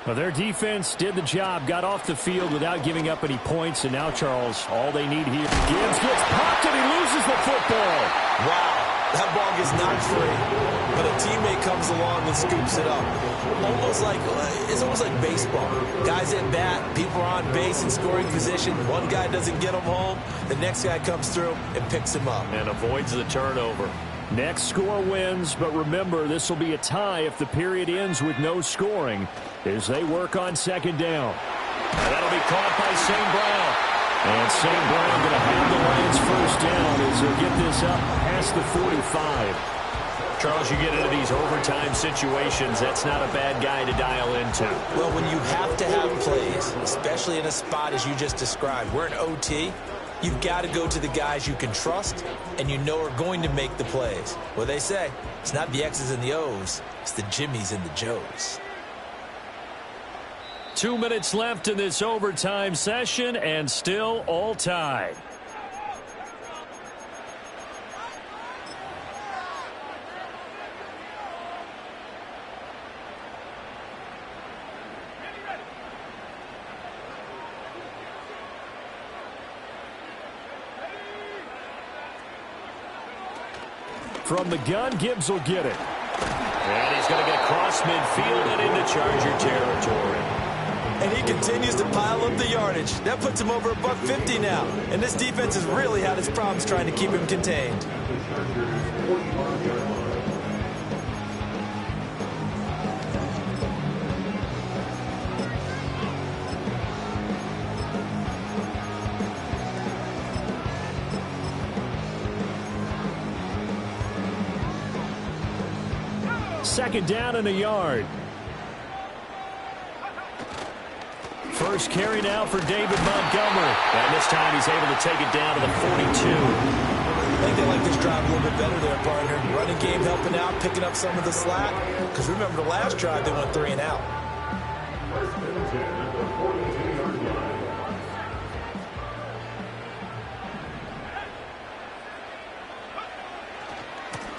Well, their defense did the job, got off the field without giving up any points, and now, Charles, all they need here. Gibbs gets popped and he loses the football. Wow, that ball gets knocked free, but a teammate comes along and scoops it up. It's almost like baseball. Guys at bat, people are on base in scoring position. One guy doesn't get him home, the next guy comes through and picks him up. And avoids the turnover. Next score wins, but remember, this will be a tie if the period ends with no scoring as they work on 2nd down. And that'll be caught by St. Brown. And St. Brown going to have the Lions first down as they'll get this up past the 45. Charles, you get into these overtime situations, that's not a bad guy to dial into. Well, when you have to have plays, especially in a spot as you just described, we're in OT, you've got to go to the guys you can trust and you know are going to make the plays. Well, they say it's not the X's and the O's, it's the Jimmys and the Joes. 2 minutes left in this overtime session, and still all tied. From the gun, Gibbs will get it. And he's going to get across midfield and into Charger territory. And he continues to pile up the yardage. That puts him over $150 now. And this defense has really had its problems trying to keep him contained. Second down and a yard. First carry now for David Montgomery. And this time he's able to take it down to the 42. I think they like this drive a little bit better there, partner. Running game helping out, picking up some of the slack. Because remember the last drive, they went 3 and out.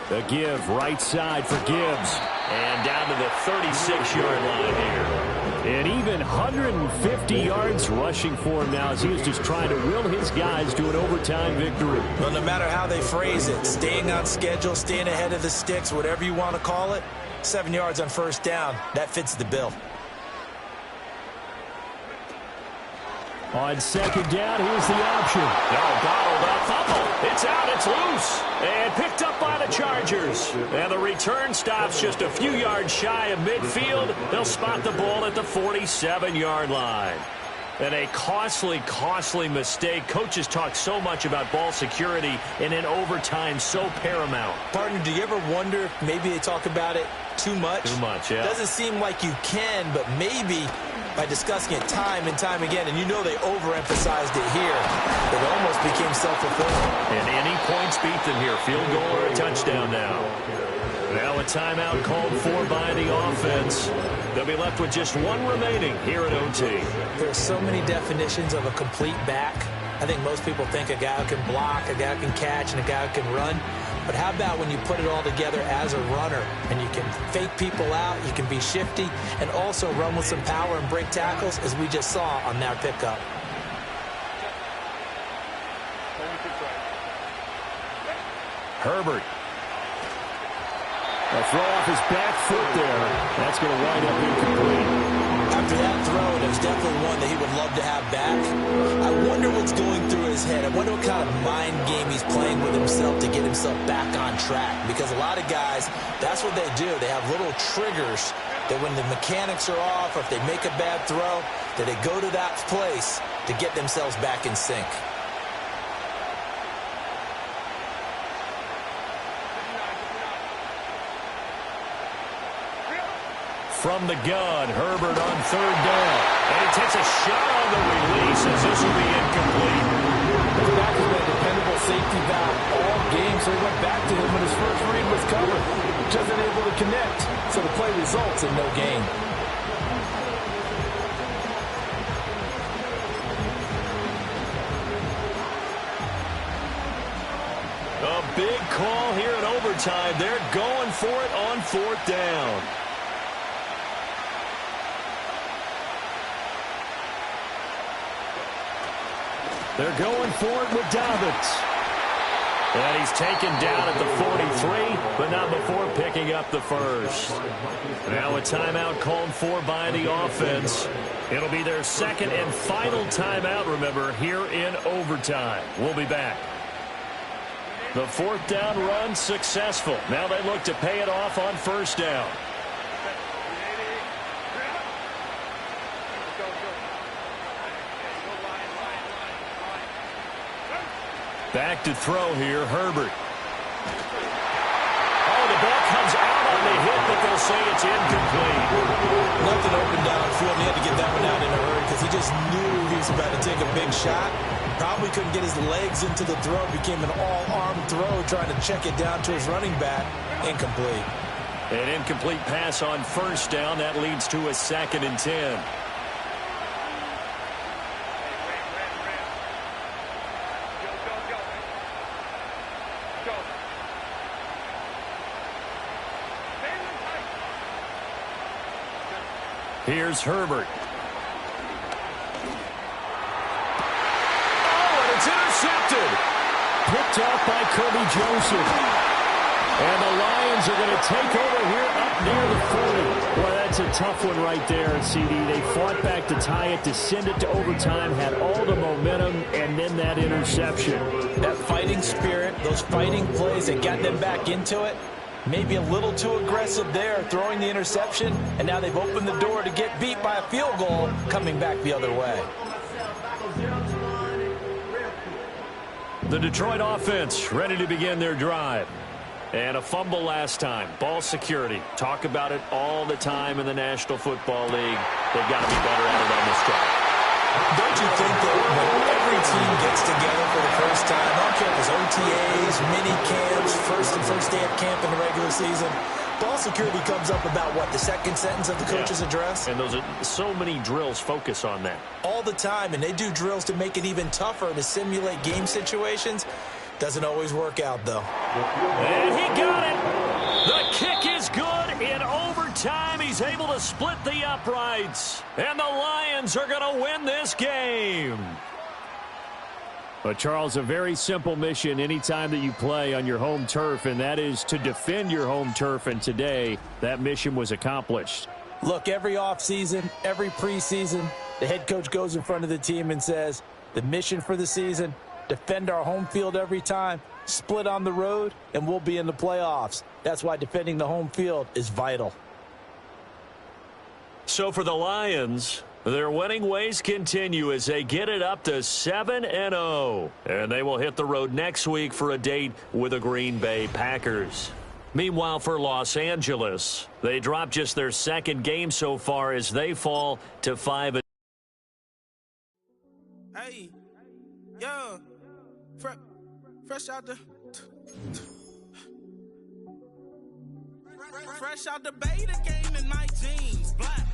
The give right side for Gibbs. And down to the 36-yard line here. And even 150 yards rushing for him now as he was just trying to will his guys to an overtime victory. Well, no matter how they phrase it, staying on schedule, staying ahead of the sticks, whatever you want to call it, 7 yards on first down, that fits the bill. On second down, here's the option. No, bottled up, fumble. It's out, it's loose. And picked up by the Chargers. And the return stops just a few yards shy of midfield. They'll spot the ball at the 47-yard line. And a costly, costly mistake. Coaches talk so much about ball security, and in overtime, so paramount. Partner, do you ever wonder if maybe they talk about it too much? Too much, yeah. Doesn't seem like you can, but maybe by discussing it time and time again, and you know they overemphasized it here, it almost became self-fulfilling. And any points beat them here, field goal or a touchdown now. Now a timeout called for by the offense. They'll be left with just one remaining here at OT. There are so many definitions of a complete back. I think most people think a guy who can block, a guy who can catch, and a guy who can run. But how about when you put it all together as a runner and you can fake people out, you can be shifty, and also run with some power and break tackles, as we just saw on that pickup. Herbert. A throw off his back foot there. That's going to wind up incomplete. After that throw, it was definitely one that he would love to have back. I wonder what's going through his head. I wonder what kind of mind game he's playing with himself to get himself back on track. Because a lot of guys, that's what they do. They have little triggers that when the mechanics are off, or if they make a bad throw, that they go to that place to get themselves back in sync. From the gun, Herbert on third down. And he takes a shot on the release as this will be incomplete. The back has been a dependable safety valve all game, so he went back to him when his first read was covered. Just unable to connect, so the play results in no gain. A big call here in overtime. They're going for it on fourth down. They're going for it with Dobbins. And he's taken down at the 43, but not before picking up the first. Now a timeout called for by the offense. It'll be their second and final timeout, remember, here in overtime. We'll be back. The fourth down run successful. Now they look to pay it off on first down. Back to throw here, Herbert. Oh, the ball comes out on the hit, but they'll say it's incomplete. Nothing open downfield. He had to get that one out in a hurry because he just knew he was about to take a big shot. Probably couldn't get his legs into the throw. Became an all-arm throw, trying to check it down to his running back. Incomplete. An incomplete pass on first down. That leads to a 2nd and 10. Here's Herbert. It's intercepted. Picked off by Kirby Joseph. And the Lions are going to take over here up near the 40. Boy, that's a tough one right there, CD. They fought back to tie it, to send it to overtime, had all the momentum, and then that interception. That fighting spirit, those fighting plays that got them back into it, maybe a little too aggressive there, throwing the interception, and now they've opened the door to get beat by a field goal coming back the other way. The Detroit offense ready to begin their drive. And a fumble last time. Ball security. Talk about it all the time in the National Football League. They've got to be better at it on this drive. Don't you think that when every team gets together for the first time, I don't care if it's OTAs, mini camps, first day of camp in the regular season, ball security comes up about, what, the second sentence of the coach's address? And those are so many drills focus on that. All the time, and they do drills to make it even tougher to simulate game situations. Doesn't always work out, though. And he got it. The kick is good. In overtime, he's able to split the uprights. And the Lions are going to win this game. But, Charles, a very simple mission anytime that you play on your home turf, and that is to defend your home turf. And today, that mission was accomplished. Look, every offseason, every preseason, the head coach goes in front of the team and says, the mission for the season, defend our home field every time, split on the road, and we'll be in the playoffs. That's why defending the home field is vital. So for the Lions, their winning ways continue as they get it up to 7-0. And they will hit the road next week for a date with the Green Bay Packers. Meanwhile, for Los Angeles, they drop just their second game so far as they fall to 5-0. Hey, yo, fresh out the beta game in my jeans, black.